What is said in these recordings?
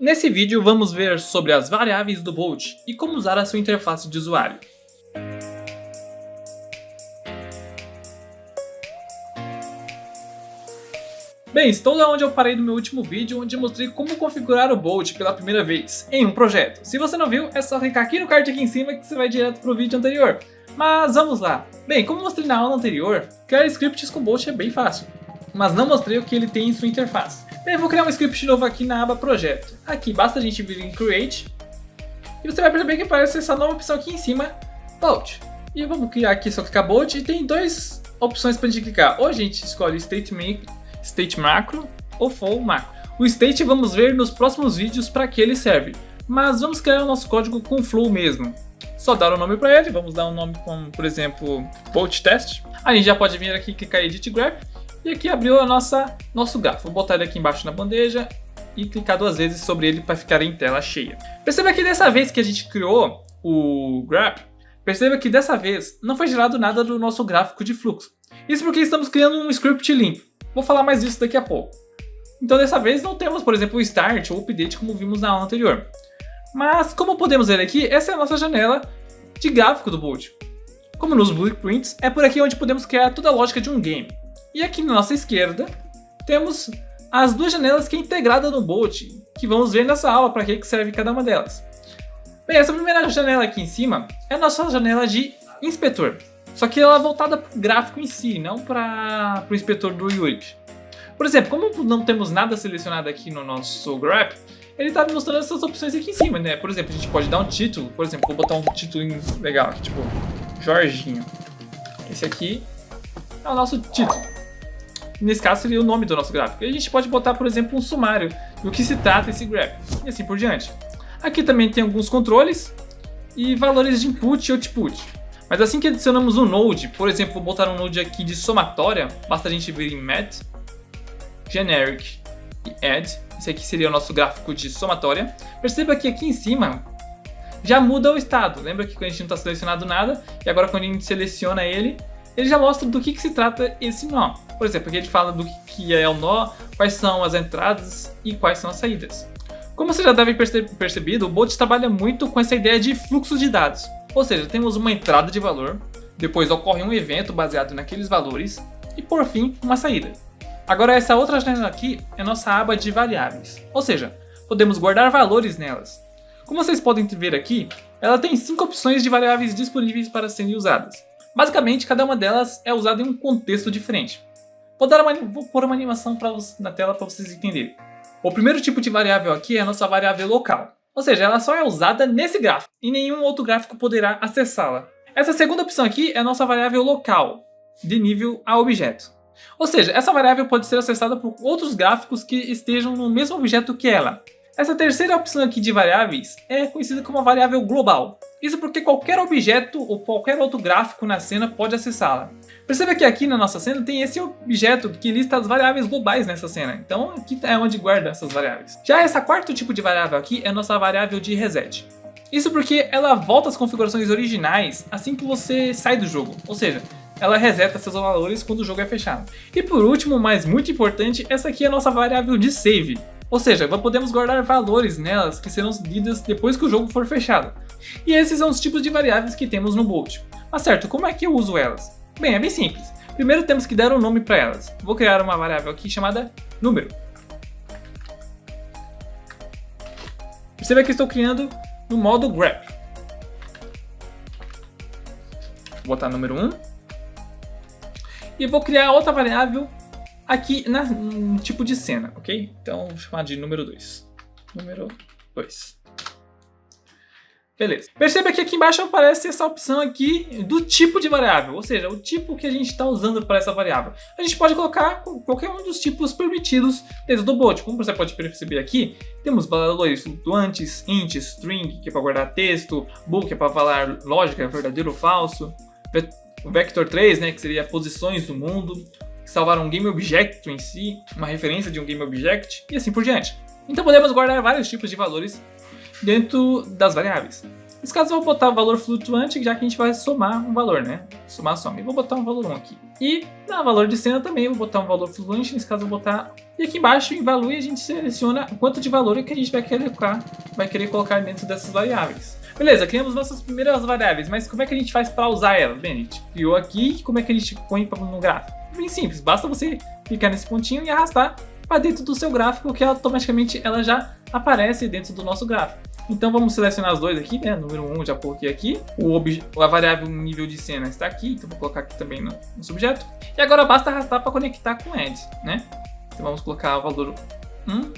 Nesse vídeo vamos ver sobre as variáveis do Bolt e como usar a sua interface de usuário. Bem, estou lá onde eu parei no meu último vídeo, onde eu mostrei como configurar o Bolt pela primeira vez em um projeto. Se você não viu, é só clicar aqui no card aqui em cima que você vai direto para o vídeo anterior. Mas vamos lá. Bem, como mostrei na aula anterior, criar scripts com Bolt é bem fácil, mas não mostrei o que ele tem em sua interface. Bem, eu vou criar um script novo aqui na aba Projeto. Aqui basta a gente vir em Create e você vai perceber que aparece essa nova opção aqui em cima, Bolt. E vamos criar aqui, só clicar Bolt e tem duas opções para a gente clicar. Ou a gente escolhe State Macro ou For Macro. O State vamos ver nos próximos vídeos para que ele serve, mas vamos criar o nosso código com Flow mesmo. Só dar o nome para ele, vamos dar um nome como, por exemplo, Bolt Test. A gente já pode vir aqui clicar em Edit Graph e aqui abriu a nosso grafo. Vou botar ele aqui embaixo na bandeja e clicar duas vezes sobre ele para ficar em tela cheia. Perceba que dessa vez que a gente criou o graph, perceba que dessa vez não foi gerado nada do nosso gráfico de fluxo. Isso porque estamos criando um script limpo. Vou falar mais disso daqui a pouco. Então dessa vez não temos, por exemplo, o Start ou o Update como vimos na aula anterior. Mas como podemos ver aqui, essa é a nossa janela de gráfico do Bolt. Como nos Blueprints, é por aqui onde podemos criar toda a lógica de um game. E aqui na nossa esquerda, temos as duas janelas que é integrada no Bolt, que vamos ver nessa aula para que serve cada uma delas. Bem, essa primeira janela aqui em cima é a nossa janela de inspetor. Só que ela é voltada para o gráfico em si, não para o inspetor do Unity. Por exemplo, como não temos nada selecionado aqui no nosso graph, ele está mostrando essas opções aqui em cima, né? Por exemplo, a gente pode dar um título, por exemplo, vou botar um título legal aqui, tipo Jorginho. Esse aqui é o nosso título. Nesse caso seria o nome do nosso gráfico. E a gente pode botar, por exemplo, um sumário do que se trata esse graph, e assim por diante. Aqui também tem alguns controles e valores de input e output. Mas assim que adicionamos um node, por exemplo, vou botar um node aqui de somatória, basta a gente vir em Math, Generic e Add. Esse aqui seria o nosso gráfico de somatória. Perceba que aqui em cima já muda o estado. Lembra que a gente não está selecionado nada, e agora quando a gente seleciona ele já mostra do que se trata esse nó. Por exemplo, aqui ele fala do que é o nó, quais são as entradas e quais são as saídas. Como você já deve ter percebido, o Bolt trabalha muito com essa ideia de fluxo de dados. Ou seja, temos uma entrada de valor, depois ocorre um evento baseado naqueles valores e por fim uma saída. Agora essa outra janela aqui é nossa aba de variáveis, ou seja, podemos guardar valores nelas. Como vocês podem ver aqui, ela tem 5 opções de variáveis disponíveis para serem usadas. Basicamente, cada uma delas é usada em um contexto diferente. Vou pôr uma animação na tela para vocês entenderem. O primeiro tipo de variável aqui é a nossa variável local. Ou seja, ela só é usada nesse gráfico e nenhum outro gráfico poderá acessá-la. Essa segunda opção aqui é a nossa variável local, de nível a objeto. Ou seja, essa variável pode ser acessada por outros gráficos que estejam no mesmo objeto que ela. Essa terceira opção aqui de variáveis é conhecida como a variável global. Isso porque qualquer objeto ou qualquer outro gráfico na cena pode acessá-la. Perceba que aqui na nossa cena tem esse objeto que lista as variáveis globais nessa cena. Então aqui é onde guarda essas variáveis. Já esse quarto tipo de variável aqui é a nossa variável de reset. Isso porque ela volta às configurações originais assim que você sai do jogo. Ou seja, ela reseta seus valores quando o jogo é fechado. E por último, mas muito importante, essa aqui é a nossa variável de save. Ou seja, podemos guardar valores nelas que serão lidas depois que o jogo for fechado. E esses são os tipos de variáveis que temos no Bolt. Mas certo, como é que eu uso elas? Bem, é bem simples. Primeiro temos que dar um nome para elas. Vou criar uma variável aqui chamada número. Perceba que estou criando no modo grep. Vou botar número 1. E vou criar outra variável aqui no tipo de cena, ok? Então vou chamar de número 2. Número 2. Beleza. Perceba que aqui embaixo aparece essa opção aqui do tipo de variável, ou seja, o tipo que a gente está usando para essa variável. A gente pode colocar qualquer um dos tipos permitidos dentro do Bolt. Como você pode perceber aqui, temos valores flutuantes, int, string, que é para guardar texto, bool, que é para falar lógica, verdadeiro ou falso, vector 3, né, que seria posições do mundo, salvar um game object em si, uma referência de um game object, e assim por diante. Então podemos guardar vários tipos de valores dentro das variáveis. Nesse caso eu vou botar o valor flutuante, já que a gente vai somar um valor, né? Somar soma. E vou botar um valor 1 aqui. E na valor de cena também eu vou botar um valor flutuante, nesse caso eu vou botar... E aqui embaixo, em value, a gente seleciona o quanto de valor que a gente vai querer colocar dentro dessas variáveis. Beleza, criamos nossas primeiras variáveis, mas como é que a gente faz para usar elas? Bem, a gente criou aqui, e como é que a gente põe no gráfico? Bem simples, basta você clicar nesse pontinho e arrastar para dentro do seu gráfico, que automaticamente ela já aparece dentro do nosso gráfico. Então vamos selecionar os dois aqui, né? Número 1 já coloquei aqui, a variável nível de cena está aqui, então vou colocar aqui também no objeto. E agora basta arrastar para conectar com Add, né? Então vamos colocar o valor 1,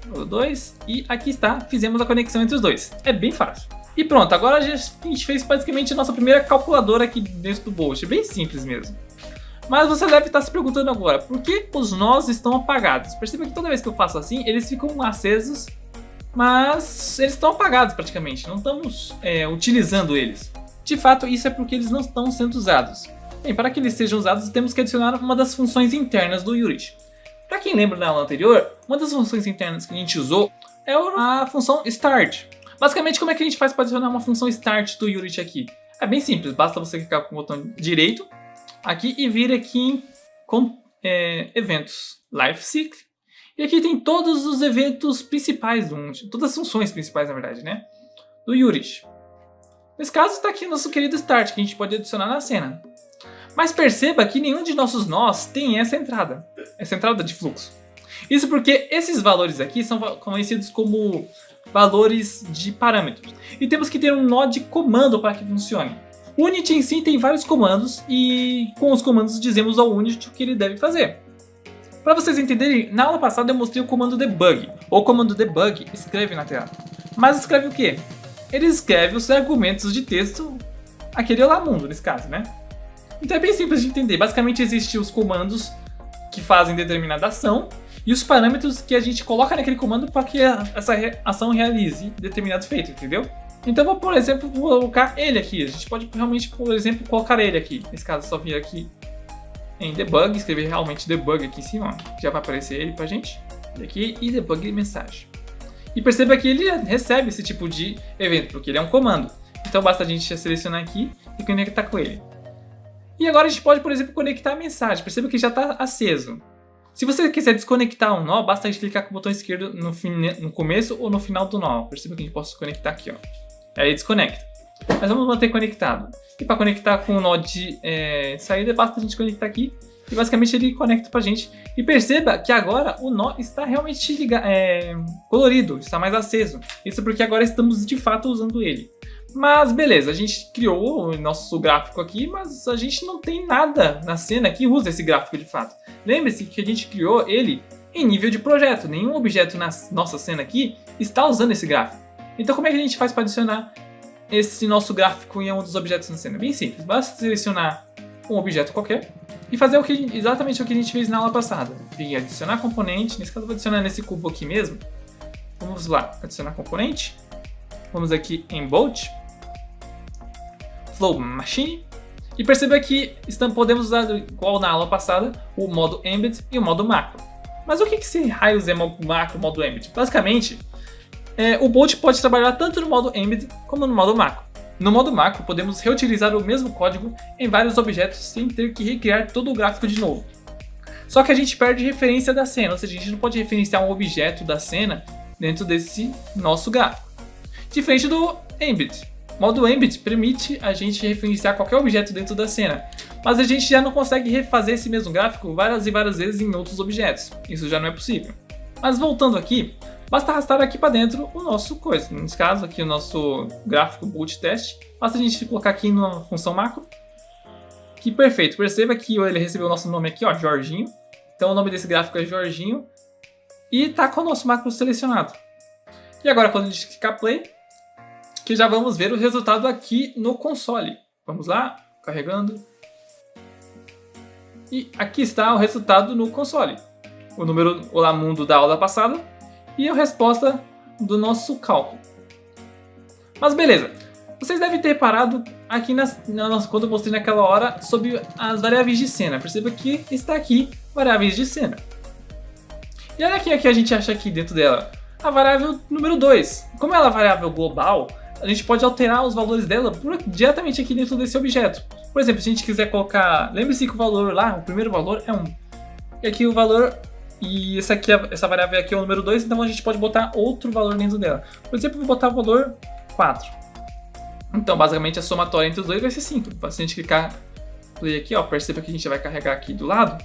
valor 2 e aqui está, fizemos a conexão entre os dois. É bem fácil. E pronto, agora a gente fez basicamente a nossa primeira calculadora aqui dentro do Bolt, bem simples mesmo. Mas você deve estar se perguntando agora, por que os nós estão apagados? Perceba que toda vez que eu faço assim, eles ficam acesos, mas eles estão apagados praticamente, não estamos utilizando eles. De fato, isso é porque eles não estão sendo usados. Bem, para que eles sejam usados, temos que adicionar uma das funções internas do Unity. Para quem lembra na aula anterior, uma das funções internas que a gente usou é a função start. Basicamente, como é que a gente faz para adicionar uma função start do Unity aqui? É bem simples, basta você clicar com o botão direito aqui e vir aqui em eventos, Life Cycle. E aqui tem todos os eventos principais do Unity, todas as funções principais na verdade, né? Do Unity. Nesse caso está aqui o nosso querido start, que a gente pode adicionar na cena. Mas perceba que nenhum de nossos nós tem essa entrada de fluxo. Isso porque esses valores aqui são conhecidos como valores de parâmetros. E temos que ter um nó de comando para que funcione. O Unity em si tem vários comandos e com os comandos dizemos ao Unity o que ele deve fazer. Para vocês entenderem, na aula passada eu mostrei o comando debug. O comando debug escreve na tela. Mas escreve o quê? Ele escreve os argumentos de texto, aquele olá mundo nesse caso, né? Então é bem simples de entender. Basicamente existem os comandos que fazem determinada ação e os parâmetros que a gente coloca naquele comando para que essa ação realize determinado feito, entendeu? Então vou, por exemplo, colocar ele aqui. A gente pode realmente, por exemplo, colocar ele aqui. Nesse caso, só vir aqui em debug, escrever realmente debug aqui em cima, ó. Já vai aparecer ele pra gente. Aqui e debug mensagem. E perceba que ele recebe esse tipo de evento, porque ele é um comando. Então basta a gente selecionar aqui e conectar com ele. E agora a gente pode, por exemplo, conectar a mensagem. Perceba que já está aceso. Se você quiser desconectar um nó, basta a gente clicar com o botão esquerdo no começo ou no final do nó. Perceba que a gente pode conectar aqui, ó. Aí desconecta. Mas vamos manter conectado. E para conectar com o nó de saída, basta a gente conectar aqui. E basicamente ele conecta pra gente. E perceba que agora o nó está realmente colorido, está mais aceso. Isso porque agora estamos de fato usando ele. Mas beleza, a gente criou o nosso gráfico aqui, mas a gente não tem nada na cena que usa esse gráfico de fato. Lembre-se que a gente criou ele em nível de projeto. Nenhum objeto na nossa cena aqui está usando esse gráfico. Então como é que a gente faz para adicionar esse nosso gráfico em um dos objetos na cena? Bem simples, basta selecionar um objeto qualquer e fazer exatamente o que a gente fez na aula passada. Vim adicionar componente, nesse caso eu vou adicionar nesse cubo aqui mesmo. Vamos lá, adicionar componente. Vamos aqui em Bolt, Flow Machine, e perceba que podemos usar, igual na aula passada, o modo Embed e o modo Macro. Mas o que esse raios é Macro, modo Embed? Basicamente, o Bolt pode trabalhar tanto no modo Embed como no modo Macro. No modo Macro, podemos reutilizar o mesmo código em vários objetos sem ter que recriar todo o gráfico de novo. Só que a gente perde referência da cena, ou seja, a gente não pode referenciar um objeto da cena dentro desse nosso gráfico. Diferente do Embed. O modo Embed permite a gente referenciar qualquer objeto dentro da cena, mas a gente já não consegue refazer esse mesmo gráfico várias e várias vezes em outros objetos. Isso já não é possível. Mas voltando aqui, basta arrastar aqui para dentro o nosso coisa. Nesse caso aqui o nosso gráfico Bolt Test. Basta a gente colocar aqui na função macro. Que perfeito. Perceba que ele recebeu o nosso nome aqui, ó, Jorginho. Então o nome desse gráfico é Jorginho. E está com o nosso macro selecionado. E agora quando a gente clicar play, que já vamos ver o resultado aqui no console. Vamos lá, carregando. E aqui está o resultado no console. O número Olá Mundo da aula passada e a resposta do nosso cálculo. Mas beleza, vocês devem ter parado aqui quando eu mostrei naquela hora sobre as variáveis de cena. Perceba que está aqui variáveis de cena. E olha aqui a gente acha aqui dentro dela. A variável número 2. Como ela é uma variável global, a gente pode alterar os valores dela diretamente aqui dentro desse objeto. Por exemplo, se a gente quiser colocar, lembre-se que o valor lá, o primeiro valor é 1. E aqui o valor, e essa variável aqui é o número 2, então a gente pode botar outro valor dentro dela. Por exemplo, eu vou botar o valor 4. Então, basicamente, a somatória entre os dois vai ser 5. Se a gente clicar play aqui, ó, perceba que a gente vai carregar aqui do lado.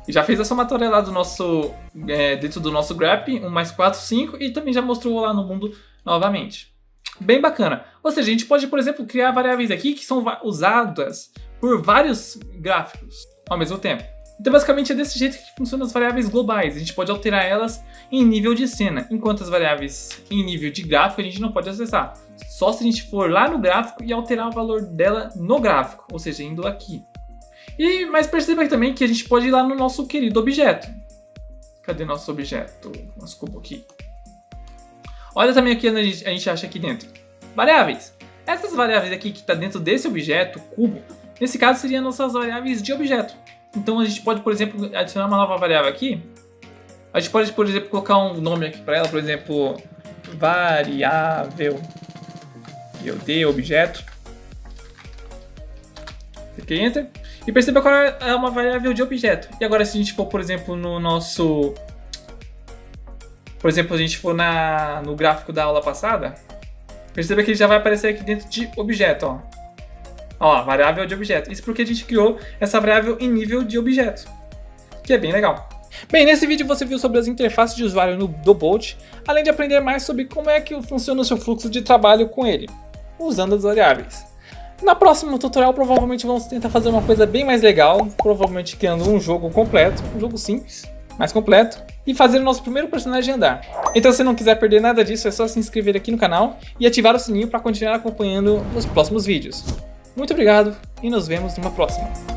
E já fez a somatória lá do nosso, dentro do nosso graph, 1 mais 4, 5, e também já mostrou lá no mundo novamente. Bem bacana. Ou seja, a gente pode, por exemplo, criar variáveis aqui que são usadas por vários gráficos ao mesmo tempo. Então, basicamente, é desse jeito que funcionam as variáveis globais. A gente pode alterar elas em nível de cena, enquanto as variáveis em nível de gráfico a gente não pode acessar. Só se a gente for lá no gráfico e alterar o valor dela no gráfico, ou seja, indo aqui. Mas perceba também que a gente pode ir lá no nosso querido objeto. Cadê nosso objeto? Nosso cubo aqui. Olha também aqui onde a gente acha aqui dentro. Variáveis. Essas variáveis aqui que está dentro desse objeto, cubo, nesse caso seriam nossas variáveis de objeto. Então a gente pode, por exemplo, adicionar uma nova variável aqui. A gente pode, por exemplo, colocar um nome aqui para ela, por exemplo, variável de objeto. Cliquei Enter. E perceba que agora é uma variável de objeto. E agora se a gente for, por exemplo, no nosso... Por exemplo, a gente for no gráfico da aula passada, perceba que ele já vai aparecer aqui dentro de objeto, ó. Ó, variável de objeto. Isso porque a gente criou essa variável em nível de objeto, que é bem legal. Bem, nesse vídeo você viu sobre as interfaces de usuário do Bolt, além de aprender mais sobre como é que funciona o seu fluxo de trabalho com ele, usando as variáveis. Na próxima tutorial provavelmente vamos tentar fazer uma coisa bem mais legal, provavelmente criando um jogo completo, um jogo simples, mais completo, e fazer o nosso primeiro personagem andar. Então se não quiser perder nada disso, é só se inscrever aqui no canal e ativar o sininho para continuar acompanhando os próximos vídeos. Muito obrigado e nos vemos numa próxima.